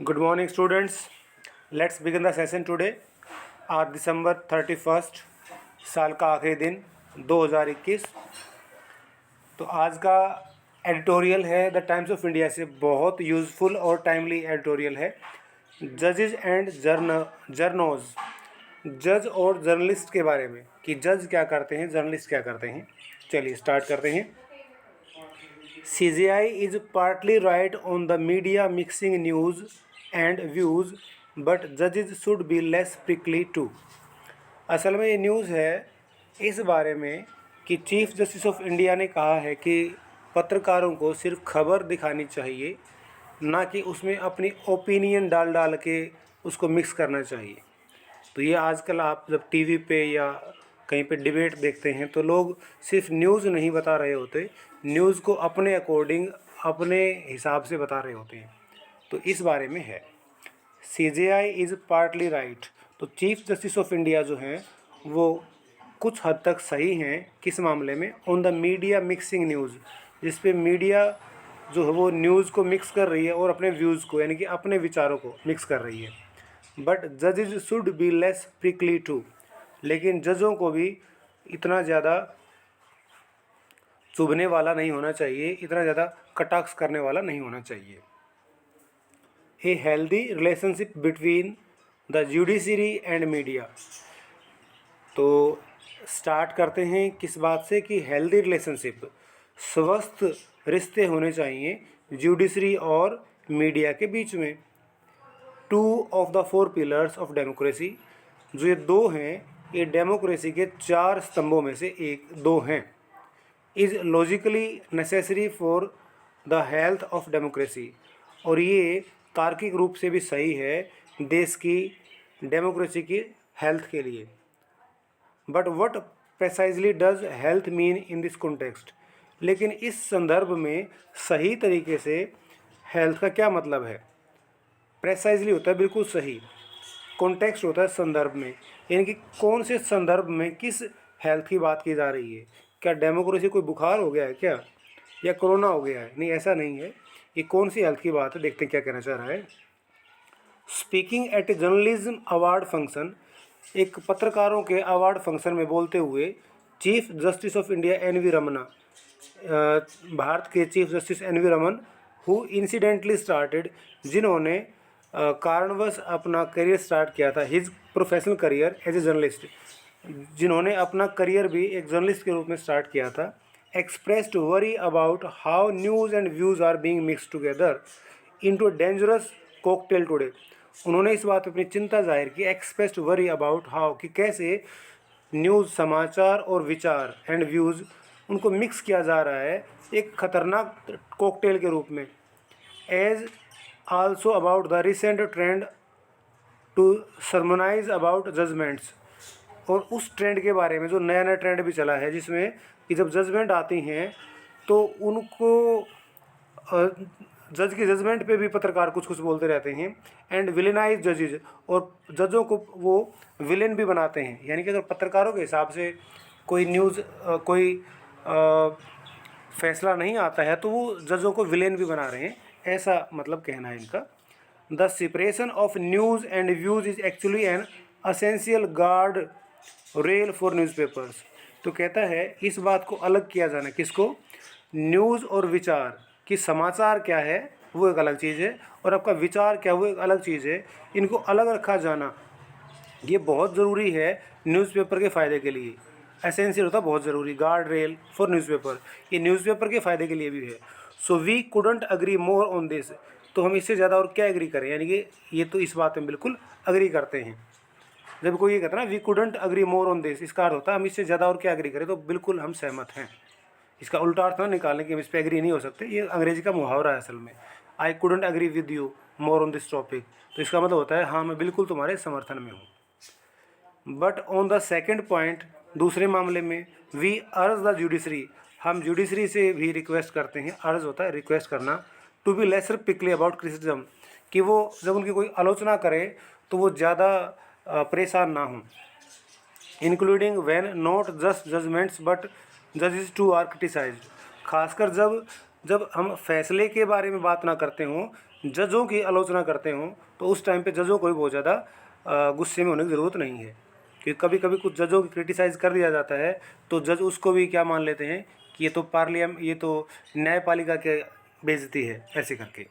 Good morning, students. Let's begin the session today. आज दिसंबर 31 साल का आखिरी दिन 2021। तो आज का एडिटोरियल है द टाइम्स ऑफ इंडिया से, बहुत यूज़फुल और टाइमली एडिटोरियल है। जजेस एंड जर्नोज, जज और जर्नलिस्ट के बारे में कि जज क्या करते हैं, जर्नलिस्ट क्या करते हैं। चलिए स्टार्ट करते हैं। CGI is partly right on the media mixing news and views, but judges should be less prickly too. असल में ये न्यूज़ है इस बारे में कि चीफ जस्टिस ऑफ इंडिया ने कहा है कि पत्रकारों को सिर्फ खबर दिखानी चाहिए, ना कि उसमें अपनी ओपिनियन डाल डाल के उसको मिक्स करना चाहिए। तो ये आजकल आप जब टीवी पे या कहीं पे डिबेट देखते हैं तो लोग सिर्फ न्यूज़ नहीं बता रहे होते, न्यूज़ को अपने अकॉर्डिंग अपने हिसाब से बता रहे होते हैं। तो इस बारे में है CGI इज़ पार्टली राइट। तो चीफ जस्टिस ऑफ इंडिया जो हैं वो कुछ हद तक सही हैं। किस मामले में? On the media mixing news, जिस पे मीडिया जो है वो न्यूज़ को मिक्स कर रही है और अपने व्यूज़ को यानी कि अपने विचारों को मिक्स कर रही है। बट जजेज should be less prickly too, लेकिन जजों को भी इतना ज़्यादा चुभने वाला नहीं होना चाहिए, इतना ज़्यादा कटाक्ष करने वाला नहीं होना चाहिए। A healthy relationship between the judiciary and media. तो स्टार्ट करते हैं किस बात से कि हेल्दी रिलेशनशिप, स्वस्थ रिश्ते होने चाहिए जुडिशरी और मीडिया के बीच में। 2 of the 4 pillars of democracy, जो ये 2 हैं, ये डेमोक्रेसी के 4 स्तंभों में से 2 हैं। Is logically necessary for the health of democracy, और ये तार्किक रूप से भी सही है देश की डेमोक्रेसी की हेल्थ के लिए। But what precisely does health mean in this context, लेकिन इस संदर्भ में सही तरीके से हेल्थ का क्या मतलब है? प्रेसाइजली होता है बिल्कुल सही, कॉन्टेक्स्ट होता है संदर्भ में, यानी कि कौन से संदर्भ में किस हेल्थ की बात की जा रही है। क्या डेमोक्रेसी कोई बुखार हो गया है क्या, या कोरोना हो गया है? नहीं, ऐसा नहीं है। ये कौन सी हेल्थ की बात है, देखते हैं क्या कहना चाह रहा है। Speaking at a journalism award function, एक पत्रकारों के अवार्ड फंक्शन में बोलते हुए chief justice of India NV Ramana, Bharat के chief justice NV Raman, who incidentally started, जिन्होंने कारणवश अपना करियर स्टार्ट किया था, his professional career as a journalist, जिन्होंने अपना करियर भी एक जर्नलिस्ट के रूप में स्टार्ट किया था, expressed worry about how news and views are being mixed together into a dangerous cocktail today. उन्होंने इस बात पर अपनी चिंता जाहिर की, एक्सप्रेस्ड वरी अबाउट हाउ, कि कैसे न्यूज़, समाचार और विचार एंड व्यूज़, उनको मिक्स किया जा रहा है एक खतरनाक कॉकटेल के रूप में। As also about the recent trend to sermonise about judgments, और उस ट्रेंड के बारे में जो नया नया ट्रेंड भी चला है, जिसमें कि जब जजमेंट आती हैं तो उनको जज की जजमेंट पे भी पत्रकार कुछ कुछ बोलते रहते हैं। एंड विलेनाइज जजेज, और जजों को वो विलेन भी बनाते हैं, यानी कि अगर पत्रकारों के हिसाब से कोई न्यूज़ कोई फैसला नहीं आता है तो वो जजों को विलेन भी बना रहे हैं, ऐसा मतलब कहना है इनका। The separation of news and views is actually an essential guard rail for newspapers. तो कहता है इस बात को अलग किया जाना, किसको? न्यूज़ और विचार, कि समाचार क्या है वो एक अलग चीज़ है और आपका विचार क्या वो एक अलग चीज़ है, इनको अलग रखा जाना ये बहुत ज़रूरी है न्यूज़पेपर के फ़ायदे के लिए। एसेंशियल होता बहुत ज़रूरी, गार्ड रेल फॉर न्यूज़पेपर, ये न्यूज़पेपर के फ़ायदे के लिए भी है। So we couldn't agree more on this, तो हम इससे ज़्यादा और क्या एग्री करें, यानी कि ये तो इस बात में बिल्कुल अग्री करते हैं। जब कोई ये कहता है ना we couldn't agree more on this, इसका अर्थ होता है हम इससे ज़्यादा और क्या एग्री करें, तो बिल्कुल हम सहमत हैं। इसका उल्टा अर्थ ना निकालने कि हम इस पर एग्री नहीं हो सकते, ये अंग्रेजी का मुहावरा है असल में। I couldn't agree with you more on this topic, तो इसका मतलब होता है हाँ मैं बिल्कुल तुम्हारे समर्थन में हूँ। But on the second point, दूसरे मामले में, वी अर्ज द जुडिशरी, हम जुडिशरी से भी रिक्वेस्ट करते हैं, अर्ज होता है रिक्वेस्ट करना, टू बी लेसर पिकली अबाउट क्रिटिसिज्म, कि वो जब उनकी कोई आलोचना करे तो वो ज़्यादा परेशान ना हों, including when not just judgments but जजेस टू आर क्रिटिसाइज्ड, खासकर जब जब हम फैसले के बारे में बात ना करते हों, जजों की आलोचना करते हों, तो उस टाइम पे जजों को भी बहुत ज़्यादा गुस्से में होने की ज़रूरत नहीं है। कि कभी कभी कुछ जजों की क्रिटिसाइज़ कर दिया जाता है तो जज उसको भी क्या मान लेते हैं कि ये तो न्यायपालिका के बेइज्जती है, ऐसे करके।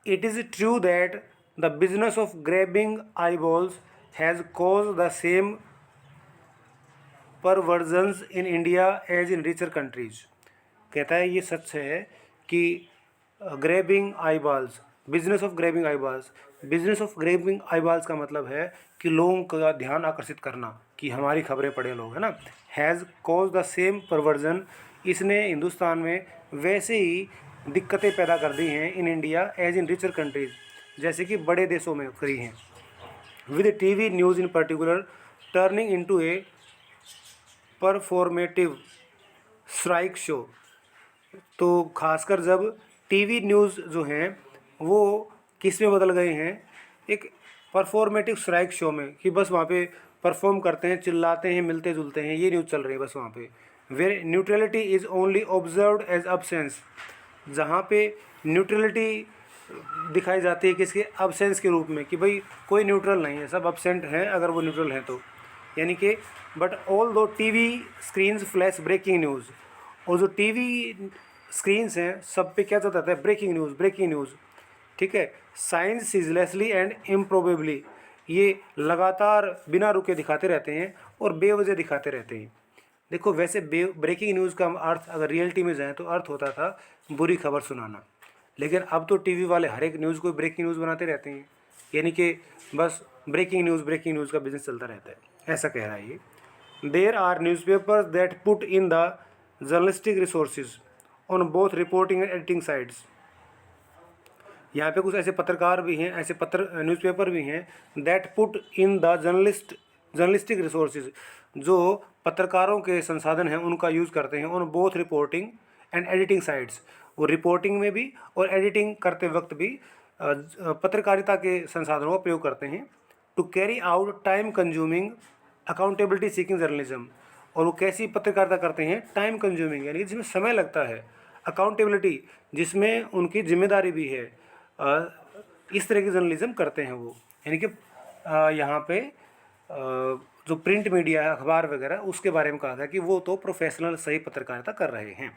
It is true that the business of grabbing eyeballs has caused the same perversions in India as in richer countries. कहता है ये सच है कि grabbing eyeballs, business of grabbing eyeballs का मतलब है कि लोगों का ध्यान आकर्षित करना, कि हमारी खबरें पढ़े लोग, है ना। Has caused the same perversion, इसने हिंदुस्तान में वैसे ही दिक्कतें पैदा कर दी हैं in India as in richer countries, जैसे कि बड़े देशों में करी हैं। With TV news in particular turning into a performative strike show. तो खासकर जब टीवी न्यूज़ जो हैं वो किस में बदल गए हैं, एक परफॉर्मेटिव स्ट्राइक शो में, कि बस वहाँ पे परफॉर्म करते हैं, चिल्लाते हैं, मिलते जुलते हैं, ये न्यूज़ चल रही है बस वहाँ पे। Where neutrality is only observed as absence, जहाँ पे न्यूट्रलिटी दिखाई जाती है किसके, अब्सेंस के रूप में, कि भाई कोई न्यूट्रल नहीं है, सब अब्सेंट हैं अगर वो न्यूट्रल हैं तो। यानी कि but although TV screens flash breaking news, और जो टीवी स्क्रीन्स हैं सब पे क्या चलता है, ब्रेकिंग न्यूज़, ठीक है। साइंस सीजलेसली एंड इम्प्रोबेबली, ये लगातार बिना रुके दिखाते रहते हैं और बेवजह दिखाते रहते हैं। देखो वैसे ब्रेकिंग न्यूज़ का अर्थ अगर रियलिटी में जाए तो अर्थ होता था बुरी खबर सुनाना, लेकिन अब तो टीवी वाले हर एक न्यूज़ को ब्रेकिंग न्यूज़ बनाते रहते हैं, यानी कि बस ब्रेकिंग न्यूज़ का बिजनेस चलता रहता है, ऐसा कह रहा है ये। There are newspapers that put in the journalistic resources on both reporting and editing sides. यहाँ पे कुछ ऐसे पत्रकार भी हैं, ऐसे न्यूज़पेपर भी हैं that put in the journalistic resources, जो पत्रकारों के संसाधन हैं उनका यूज़ करते हैं on both reporting and editing sides, वो रिपोर्टिंग में भी और एडिटिंग करते वक्त भी पत्रकारिता के संसाधनों का प्रयोग करते हैं। To carry out time consuming accountability seeking journalism, और वो कैसी पत्रकारिता करते हैं, टाइम कंज्यूमिंग यानी कि जिसमें समय लगता है, अकाउंटेबिलिटी जिसमें उनकी जिम्मेदारी भी है, इस तरह की जर्नलिज्म करते हैं वो। यानी कि यहाँ पे जो प्रिंट मीडिया है, अखबार वगैरह, उसके बारे में कहा गया कि वो तो प्रोफेशनल सही पत्रकारिता कर रहे हैं।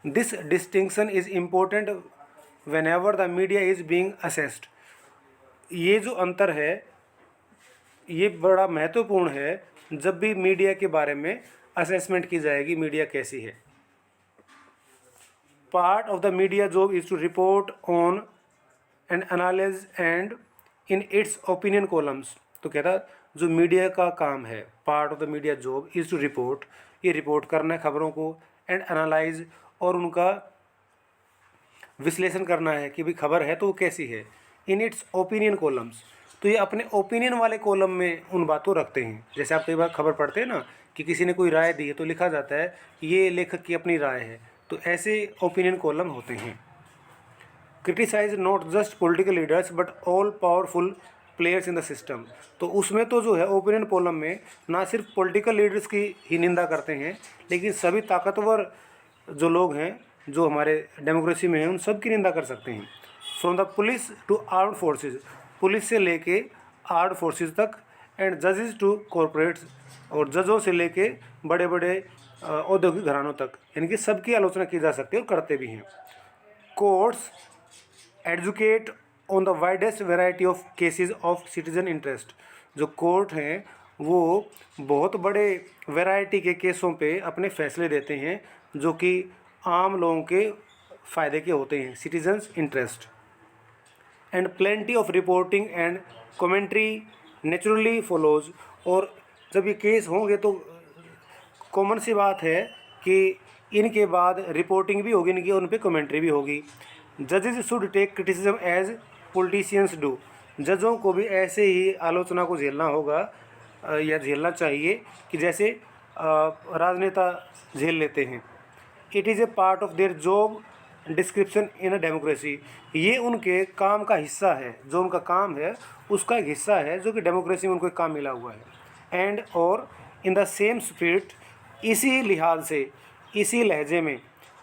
This distinction is important when ever the media is being assessed, ये जो अंतर है ये बड़ा महत्वपूर्ण है जब भी मीडिया के बारे में असेसमेंट की जाएगी, मीडिया कैसी है। Part of the media job is to report on and analyse and in its opinion columns. तो कहता जो मीडिया का काम है, part of the media job is to report, ये रिपोर्ट करना है खबरों को, एंड एनालाइज, और उनका विश्लेषण करना है कि भाई खबर है तो वो कैसी है, इन इट्स ओपिनियन कॉलम्स। तो ये अपने ओपिनियन वाले कॉलम में उन बातों रखते हैं। जैसे आप कई बार खबर पढ़ते हैं ना कि किसी ने कोई राय दी है तो लिखा जाता है ये लेखक की अपनी राय है, तो ऐसे ओपिनियन कॉलम होते हैं। Criticise not just political leaders but all powerful players in the system. तो उसमें तो जो है ओपिनियन कॉलम में ना सिर्फ पॉलिटिकल लीडर्स की ही निंदा करते हैं, लेकिन सभी ताकतवर जो लोग हैं जो हमारे डेमोक्रेसी में हैं उन सब की निंदा कर सकते हैं। From the police to armed forces, police से लेके आर्म्ड फोर्सेज तक, एंड जजेस टू कॉरपोरेट्स, और जजों से लेके बड़े बड़े औद्योगिक घरानों तक, यानी कि सबकी आलोचना की जा सकती है और करते भी हैं। Courts educate on the widest variety of cases of citizen interest, जो कोर्ट हैं वो बहुत बड़े वैरायटी के केसों पे अपने फैसले देते हैं जो कि आम लोगों के फ़ायदे के होते हैं, citizens interest. And plenty of reporting and commentary naturally follows, और जब ये केस होंगे तो कॉमन सी बात है कि इनके बाद रिपोर्टिंग भी होगी इनकी, उन पर कमेंट्री भी होगी। जजेस should take criticism as politicians do, जजों को भी ऐसे ही आलोचना को झेलना होगा या झेलना चाहिए कि जैसे राजनेता झेल लेते हैं। It is a part of their job description in a democracy, ये उनके काम का हिस्सा है, जो उनका काम है उसका एक हिस्सा है जो कि डेमोक्रेसी में उनको एक काम मिला हुआ है। एंड और इन द सेम स्पिरिट, इसी लिहाज से इसी लहजे में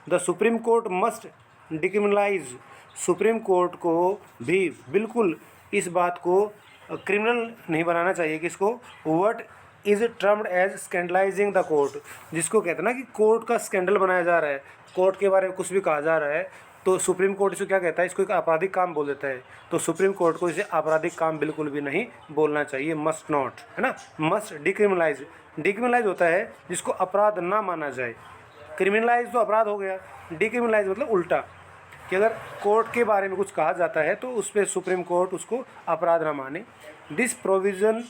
the supreme court must decriminalise, supreme court को भी बिल्कुल इस बात को क्रिमिनल नहीं बनाना चाहिए कि इसको what is termed as scandalising the court, जिसको कहते हैं ना कि कोर्ट का स्कैंडल बनाया जा रहा है, कोर्ट के बारे में कुछ भी कहा जा रहा है, तो सुप्रीम कोर्ट इसको क्या कहता है, इसको एक आपराधिक काम बोल देता है। तो सुप्रीम कोर्ट को इसे आपराधिक काम बिल्कुल भी नहीं बोलना चाहिए, मस्ट नॉट, है ना। मस्ट डिक्रिमिनलाइज, डिक्रिमिनलाइज होता है जिसको अपराध ना माना जाए, क्रिमिनलाइज तो अपराध हो गया, डिक्रिमिनलाइज मतलब उल्टा, कि अगर कोर्ट के बारे में कुछ कहा जाता है तो उस पर सुप्रीम कोर्ट उसको अपराध ना माने। This provision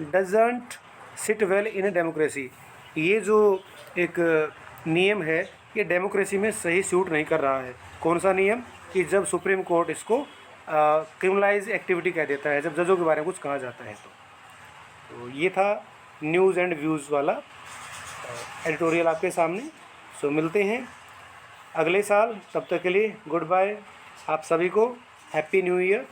doesn't sit well in a democracy, ये जो एक नियम है ये डेमोक्रेसी में सही सूट नहीं कर रहा है। कौन सा नियम, कि जब सुप्रीम कोर्ट इसको क्रिमिनलाइज एक्टिविटी कह देता है, जब जजों के बारे में कुछ कहा जाता है। तो ये था न्यूज़ एंड व्यूज़ वाला एडिटोरियल आपके सामने। सो मिलते हैं अगले साल, तब तक के लिए गुड बाय, आप सभी को हैप्पी न्यू ईयर।